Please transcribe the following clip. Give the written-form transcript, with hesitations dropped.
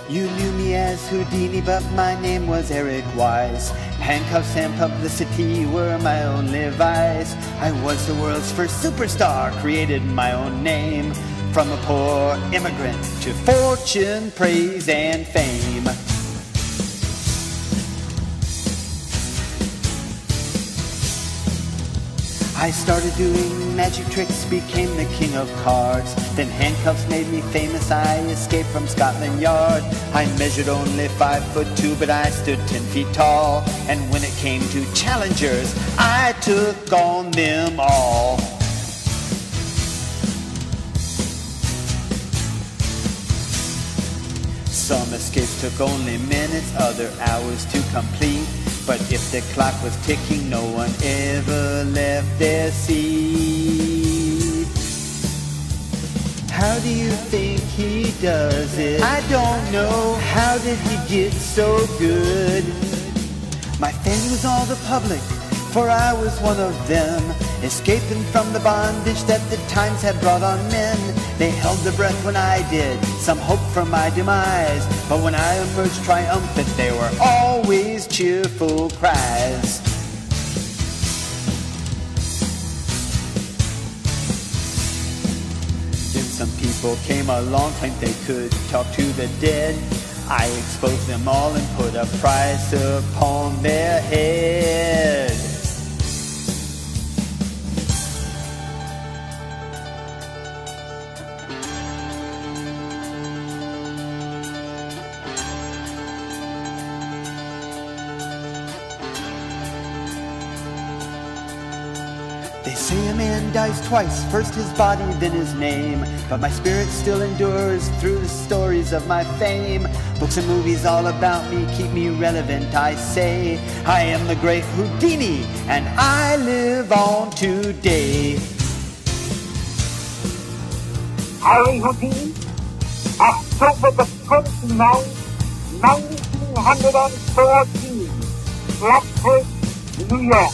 You knew me as Houdini, but my name was Eric Wise. Handcuffs and publicity were my only vice. I was the world's first superstar, created my own name. From a poor immigrant to fortune, praise, and fame. I started doing magic tricks, became the king of cards. Then handcuffs made me famous, I escaped from Scotland Yard. I measured only 5'2", but I stood 10 feet tall. And when it came to challengers, I took on them all. Some escapes took only minutes, other hours to complete. But if the clock was ticking, no one ever left their seat. How do you think he does it? I don't know. How did he get so good? My fame was all the public, for I was one of them, escaping from the bondage that the times had brought on men. They held their breath when I did, some hope for my demise. But when I emerged triumphant, they were always cheerful cries. Then some people came along, claimed they could talk to the dead. I exposed them all and put a price upon their head. They say a man dies twice, first his body, then his name. But my spirit still endures through the stories of my fame. Books and movies all about me keep me relevant, I say. I am the great Houdini, and I live on today. Harry Houdini, October the 29th, 1914, Blackbird, New York.